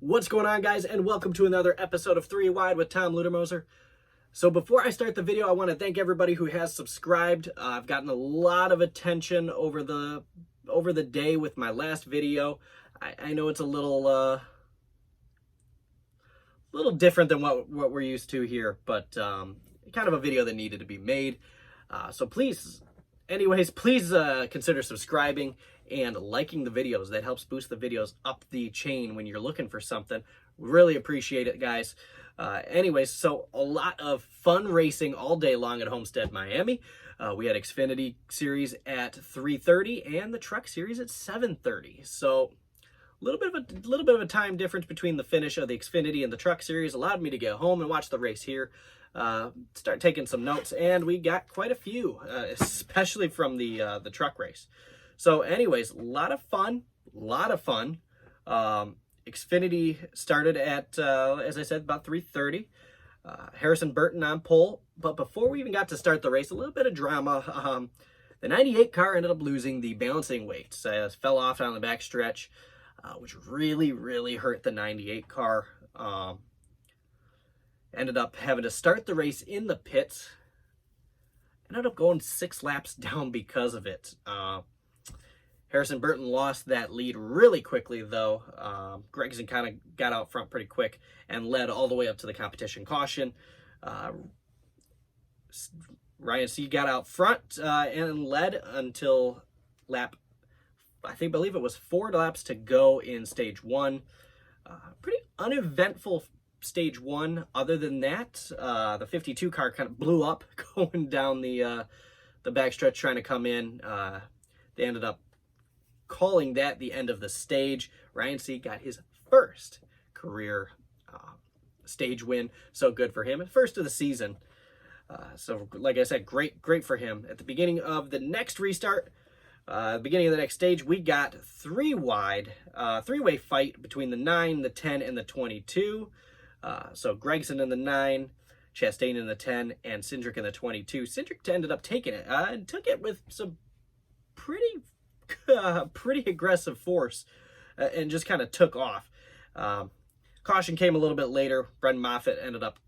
What's going on, guys, and welcome to another episode of 3 Wide with Tom Ludermoser. So before I start the video, I want to thank everybody who has subscribed. I've gotten a lot of attention over the day with my last video. I know it's a little different than what we're used to here, but kind of a video that needed to be made. So please consider subscribing and liking the videos. That helps boost the videos up the chain when you're looking for something. Really appreciate it, guys. Anyways, so a lot of fun racing all day long at Homestead Miami. We had Xfinity series at 3:30 and the Truck series at 7:30. So a little bit of a time difference between the finish of the Xfinity and the Truck series allowed me to get home and watch the race here. Start taking some notes, and we got quite a few, especially from the Truck race. So anyways, a lot of fun. Xfinity started at, as I said, about 3:30. Harrison Burton on pole. But before we even got to start the race, a little bit of drama. The 98 car ended up losing the balancing weights. Fell off on the back stretch, which really hurt the 98 car. Ended up having to start the race in the pits. Ended up going 6 laps down because of it. Harrison Burton lost that lead really quickly, though. Gregson kind of got out front pretty quick and led all the way up to the competition caution. Ryan C. got out front and led until lap, I believe it was 4 laps to go in stage 1. Pretty uneventful stage 1. Other than that, the 52 car kind of blew up going down the backstretch trying to come in. They ended up calling that the end of the stage. Ryan C. got his first career stage win, so good for him, and first of the season. So like I said, great for him. At the beginning of the next restart, beginning of the next stage, we got three-way fight between the 9, the 10, and the 22. So Gregson in the 9, Chastain in the 10, and Cindric in the 22. Cindric ended up taking it, and took it with some pretty aggressive force, and just kind of took off. Caution came a little bit later. Brendan Moffitt ended up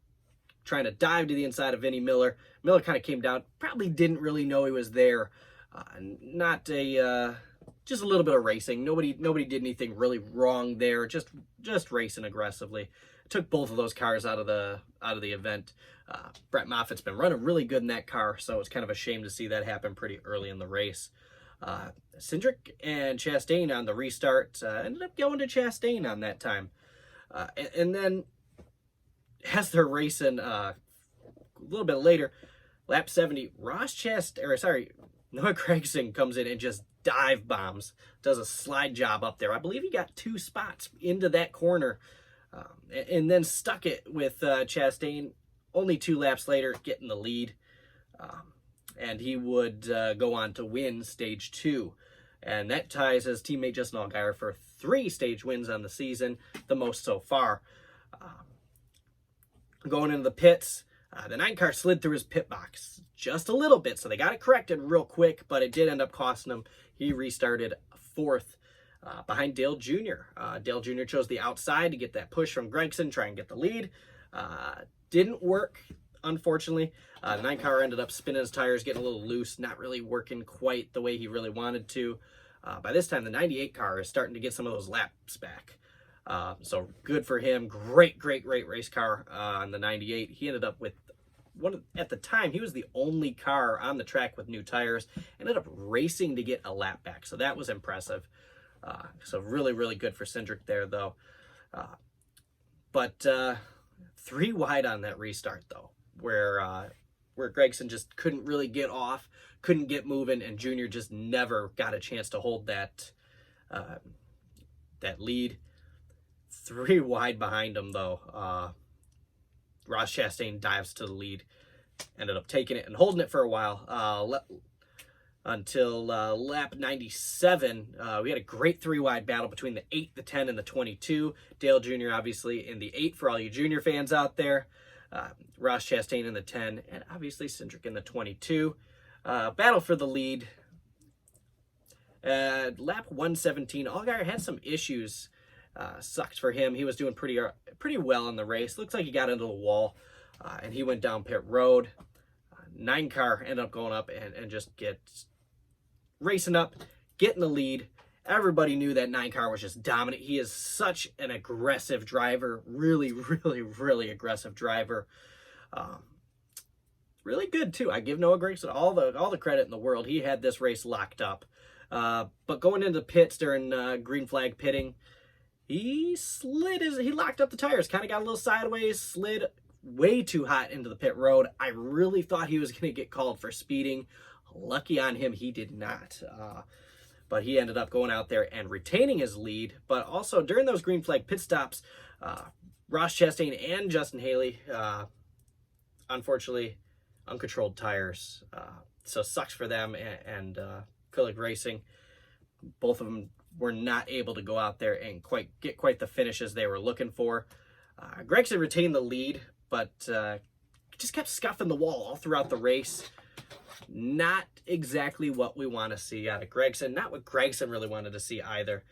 trying to dive to the inside of Vinnie Miller. Miller kind of came down, probably didn't really know he was there. Just a little bit of racing. Nobody did anything really wrong there. Just racing aggressively. Took both of those cars out of the event. Brett Moffitt's been running really good in that car, so it's kind of a shame to see that happen pretty early in the race. Cindric and Chastain on the restart ended up going to Chastain on that time. And then as they're racing a little bit later, lap 70, Noah Gragson comes in and just dive bombs, does a slide job up there. I believe he got 2 spots into that corner, and then stuck it with Chastain. Only 2 laps later, getting the lead. And he would go on to win stage 2. And that ties his teammate Justin Allgaier for 3 stage wins on the season, the most so far. Going into the pits, the 9 car slid through his pit box just a little bit, so they got it corrected real quick, but it did end up costing him. He restarted 4th behind Dale Jr. Dale Jr. chose the outside to get that push from Gregson, try and get the lead. Didn't work, unfortunately. The 9 car ended up spinning his tires, getting a little loose, not really working quite the way he really wanted to. By this time, the 98 car is starting to get some of those laps back. So good for him. Great race car on the 98. He ended up with at the time, he was the only car on the track with new tires. Ended up racing to get a lap back. So that was impressive. So really good for Cindric there, though. But 3 wide on that restart, though, where Gregson just couldn't really get off, couldn't get moving, and Junior just never got a chance to hold that lead. 3 wide behind him, though. Ross Chastain dives to the lead, ended up taking it and holding it for a while until lap 97. We had a great 3 wide battle between the 8, the 10, and the 22. Dale Jr. obviously in the 8 for all you Junior fans out there. Ross Chastain in the 10, and obviously Cindric in the 22. Battle for the lead. Lap 117, Allgaier had some issues Sucked for him. He was doing pretty well in the race. Looks like he got into the wall, and he went down pit road. 9 car ended up going up and just racing up, getting the lead. Everybody knew that 9 car was just dominant. He is such an aggressive driver. Really, really, really aggressive driver. Really good too. I give Noah Gragson all the credit in the world. He had this race locked up. But going into pits during green flag pitting, he locked up the tires, kind of got a little sideways, slid way too hot into the pit road. I really thought he was going to get called for speeding. Lucky on him, he did not. But he ended up going out there and retaining his lead. But also during those green flag pit stops, Ross Chastain and Justin Haley, unfortunately, uncontrolled tires. So sucks for them and Acrylic Racing. Both of them were not able to go out there and get quite the finishes they were looking for. Gragson retained the lead, but just kept scuffing the wall all throughout the race. Not exactly what we want to see out of Gragson. Not what Gragson really wanted to see either,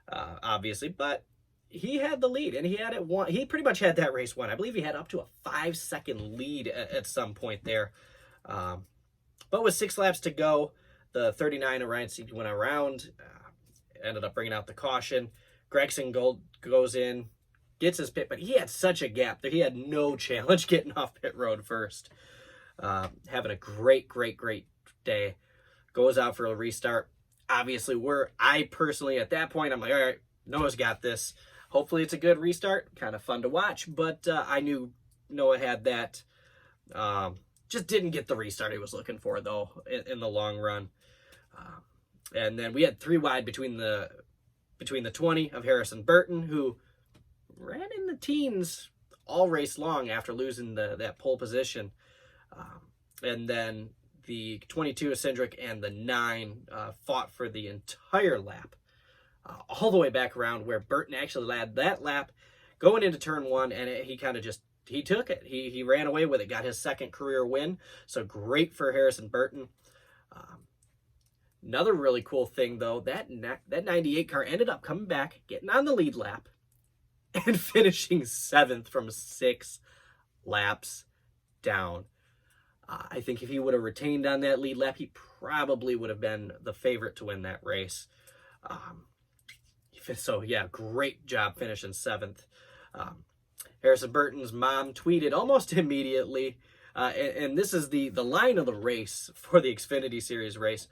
obviously. But he had the lead, and he had it won. He pretty much had that race won. I believe he had up to a 5-second lead at some point there. But with 6 laps to go, the 39 Orion Seed went around. Ended up bringing out the caution. Gragson goes in, gets his pit, but he had such a gap that he had no challenge getting off pit road first. Having a great day. Goes out for a restart. Obviously, I personally, at that point, I'm like, all right, Noah's got this. Hopefully it's a good restart. Kind of fun to watch, but I knew Noah had that. Just didn't get the restart he was looking for, though, in the long run. And then we had 3 wide between the 20 of Harrison Burton, who ran in the teens all race long after losing that pole position. And then the 22 of Cindric and the 9 fought for the entire lap, all the way back around where Burton actually led that lap going into turn 1, and he kind of he took it. He ran away with it, got his 2nd career win. So great for Harrison Burton. Another really cool thing, though, that 98 car ended up coming back, getting on the lead lap, and finishing 7th from 6 laps down. I think if he would have retained on that lead lap, he probably would have been the favorite to win that race. So, yeah, great job finishing 7th. Harrison Burton's mom tweeted almost immediately, and this is the line of the race for the Xfinity Series race.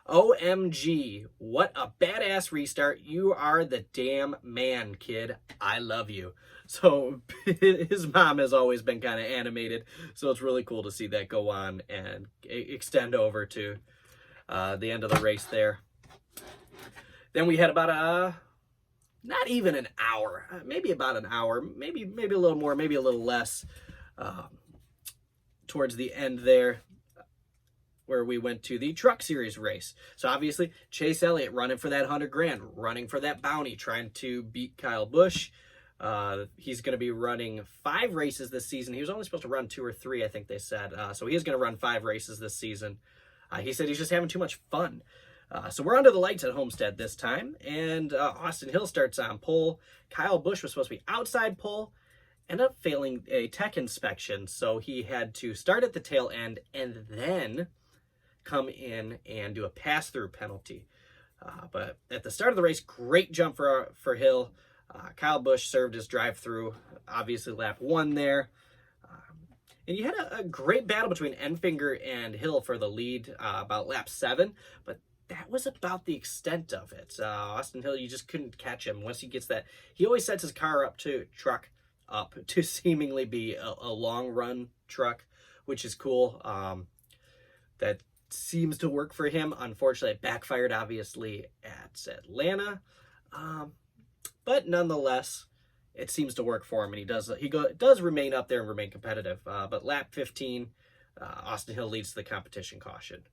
OMG, what a badass restart. You are the damn man, kid. I love you. So his mom has always been kind of animated, so it's really cool to see that go on and extend over to the end of the race there. Then we had about not even an hour, maybe about an hour, maybe a little more, maybe a little less, towards the end there, where we went to the Truck Series race. So obviously, Chase Elliott running for that $100,000, running for that bounty, trying to beat Kyle Busch. He's going to be running 5 races this season. He was only supposed to run 2 or 3, I think they said. So he is going to run 5 races this season. He said he's just having too much fun. So we're under the lights at Homestead this time, and Austin Hill starts on pole. Kyle Busch was supposed to be outside pole, ended up failing a tech inspection, so he had to start at the tail end and then come in and do a pass-through penalty. But at the start of the race, great jump for Hill. Kyle Busch served his drive-through, obviously lap 1 there. And you had a great battle between Enfinger and Hill for the lead about lap 7, but that was about the extent of it. Austin Hill, you just couldn't catch him. Once he gets that, he always sets his truck up to seemingly be a long-run truck, which is cool. That seems to work for him. Unfortunately, it backfired, obviously, at Atlanta. But nonetheless, it seems to work for him, and he does remain up there and remain competitive. But lap 15, Austin Hill leads to the competition caution.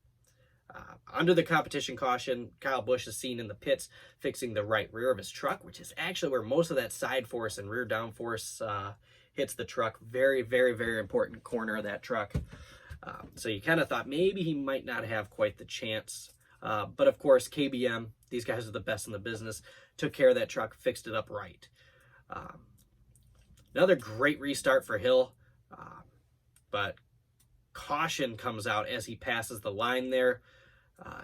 Under the competition caution, Kyle Busch is seen in the pits fixing the right rear of his truck, which is actually where most of that side force and rear downforce hits the truck. Very, very, very important corner of that truck. So you kind of thought maybe he might not have quite the chance. But of course, KBM, these guys are the best in the business, took care of that truck, fixed it up right. Another great restart for Hill, but caution comes out as he passes the line there.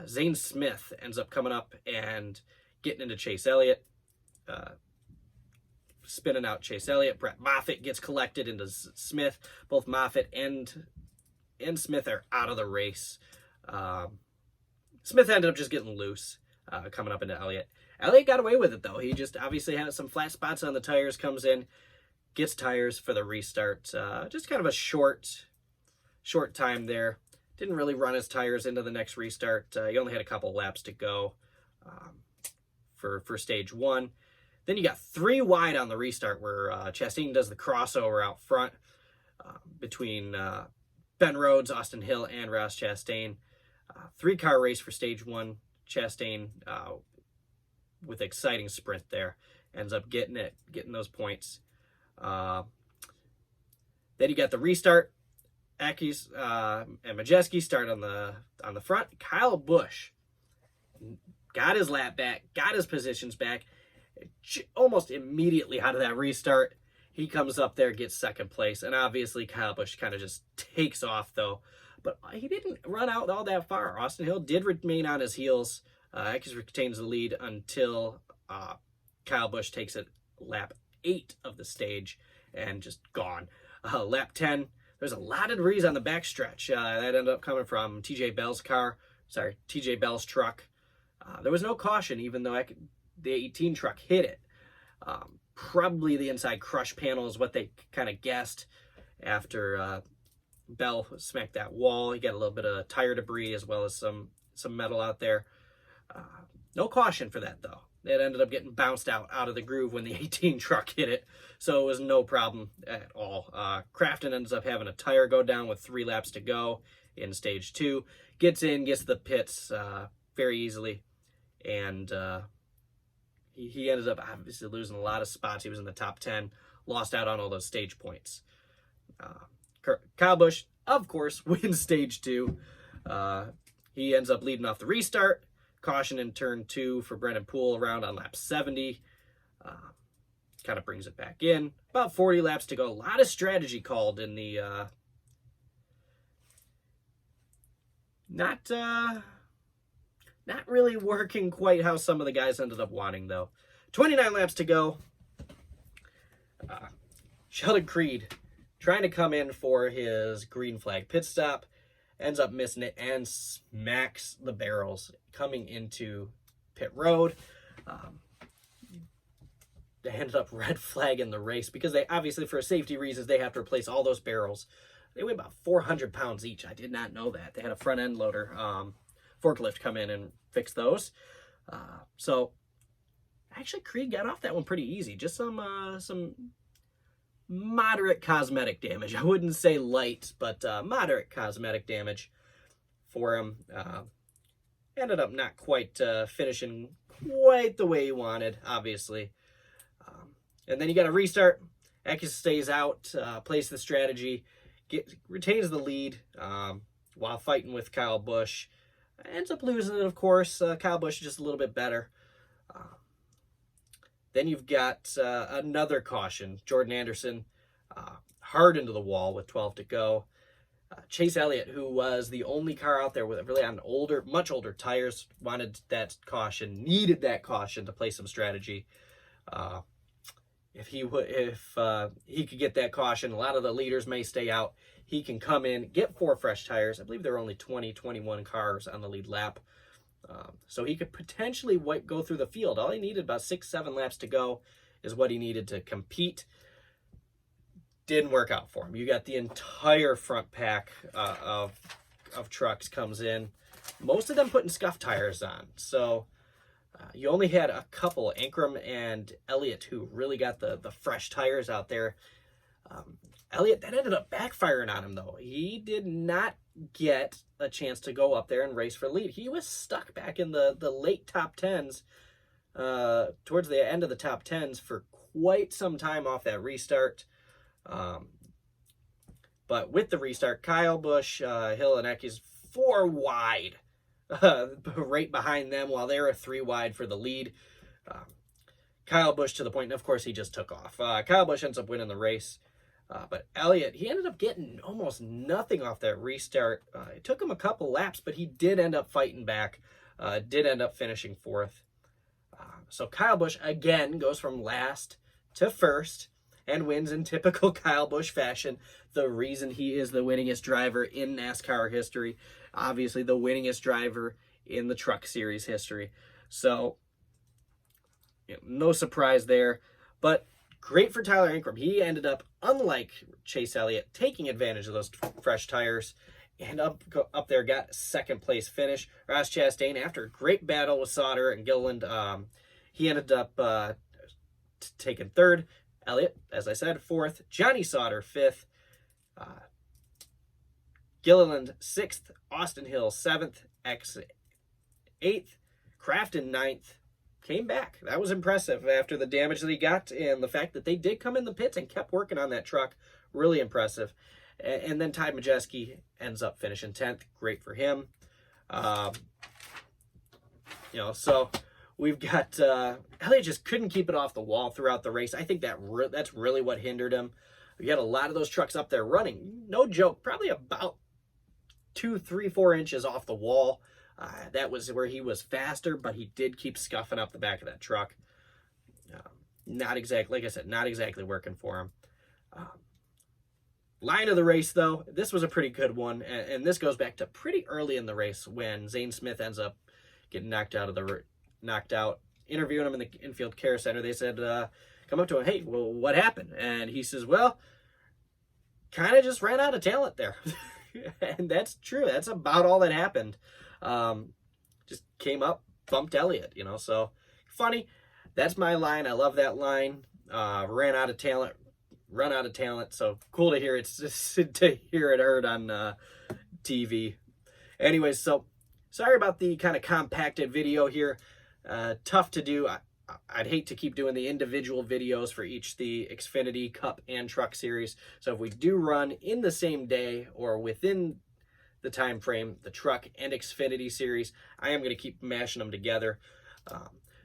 Zane Smith ends up coming up and getting into Chase Elliott, spinning out Chase Elliott. Brett Moffitt gets collected into Smith. Both Moffitt and Smith are out of the race. Smith ended up just getting loose coming up into Elliott. Elliott got away with it, though. He just obviously had some flat spots on the tires, comes in, gets tires for the restart. Just kind of a short time there. Didn't really run his tires into the next restart. He only had a couple laps to go for stage one. Then you got 3 wide on the restart where Chastain does the crossover out front between Ben Rhodes, Austin Hill, and Ross Chastain. 3-car race for stage one. Chastain with exciting sprint there ends up getting those points. Then you got the restart. Akis and Majeski start on the front. Kyle Busch got his lap back, got his positions back. Almost immediately out of that restart, he comes up there, gets second place, and obviously Kyle Busch kind of just takes off though. But he didn't run out all that far. Austin Hill did remain on his heels. Akis retains the lead until Kyle Busch takes it lap 8 of the stage and just gone. Lap 10. There's a lot of debris on the backstretch. That ended up coming from TJ Bell's truck. There was no caution, even though the 18 truck hit it. Probably the inside crush panel is what they kind of guessed after Bell smacked that wall. He got a little bit of tire debris as well as some metal out there. No caution for that, though. It ended up getting bounced out of the groove when the 18 truck hit it, so it was no problem at all. Crafton ends up having a tire go down with 3 laps to go in stage 2. Gets the pits very easily, and he ended up obviously losing a lot of spots. He was in the top 10, lost out on all those stage points. Kyle Busch, of course, wins stage 2. He ends up leading off the restart. Caution in turn 2 for Brendan Poole around on lap 70. Kind of brings it back in. About 40 laps to go. A lot of strategy called in the not really working quite how some of the guys ended up wanting, though. 29 laps to go. Sheldon Creed trying to come in for his green flag pit stop. Ends up missing it and smacks the barrels coming into pit road. They ended up red flagging the race because they obviously, for safety reasons, they have to replace all those barrels. They weigh about 400 pounds each. I did not know that. They had a front end loader forklift come in and fix those. So actually Creed got off that one pretty easy. Just some moderate cosmetic damage. I wouldn't say light, but moderate cosmetic damage for him. Ended up not quite finishing quite the way he wanted, obviously. And then you got to restart. Akis stays out, plays the strategy, retains the lead while fighting with Kyle Busch. Ends up losing it, of course. Kyle Busch is just a little bit better. Then you've got another caution. Jordan Anderson hard into the wall with 12 to go. Chase Elliott, who was the only car out there with really on much older tires, wanted that caution, needed that caution to play some strategy. If he could get that caution, a lot of the leaders may stay out. He can come in, get 4 fresh tires. I believe there were only 21 cars on the lead lap. So he could potentially go through the field. All he needed, about 6-7 laps to go, is what he needed to compete. Didn't work out for him. You got the entire front pack of trucks comes in. Most of them putting scuff tires on. So you only had a couple, Ankrum and Elliott, who really got the fresh tires out there. Elliott, that ended up backfiring on him, though. He did not get a chance to go up there and race for lead. He was stuck back in the late top 10s, towards the end of the top 10s for quite some time off that restart. But with the restart, Kyle Busch, Hill, and Akis 4 wide, right behind them, while they were 3 wide for the lead. Kyle Busch to the point, and of course he just took off. Kyle Busch ends up winning the race. But Elliott, he ended up getting almost nothing off that restart. It took him a couple laps, but he did end up fighting back. Did end up finishing fourth. So Kyle Busch, again, goes from last to first and wins in typical Kyle Busch fashion. The reason he is the winningest driver in NASCAR history. Obviously, the winningest driver in the Truck Series history. So, no surprise there. But great for Tyler Ankrum. He ended up, unlike Chase Elliott, taking advantage of those fresh tires and up there got second place finish. Ross Chastain, after a great battle with Sauter and Gilliland, he ended up taking third. Elliott, as I said, fourth. Johnny Sauter, fifth. Gilliland, sixth. Austin Hill, seventh. X, eighth. Crafton, ninth. Came back. That was impressive after the damage that he got and the fact that they did come in the pits and kept working on that truck. Really impressive. And then Ty Majeski ends up finishing 10th. Great for him. So we've got Elliott just couldn't keep it off the wall throughout the race. I think that's really what hindered him. We had a lot of those trucks up there running. No joke, probably about 2, 3, 4 inches off the wall. That was where he was faster, but he did keep scuffing up the back of that truck. Not exactly, like I said, not exactly working for him. Line of the race, though, this was a pretty good one, and this goes back to pretty early in the race when Zane Smith ends up getting knocked out. Interviewing him in the infield care center, they said, come up to him, hey, well, what happened? And he says, well, kind of just ran out of talent there. And that's true. That's about all that happened. Just came up, bumped Elliott, so funny. That's my line. I love that line. Run out of talent. So cool to hear it. To hear it heard on TV. Anyways, so sorry about the kind of compacted video here. Tough to do. I'd hate to keep doing the individual videos for each the Xfinity, Cup, and Truck Series. So if we do run in the same day or within the time frame, the Truck and Xfinity Series, I am going to keep mashing them together.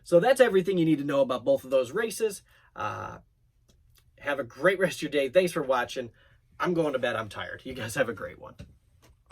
So that's everything you need to know about both of those races. Have a great rest of your day. Thanks for watching. I'm going to bed. I'm tired. You guys have a great one.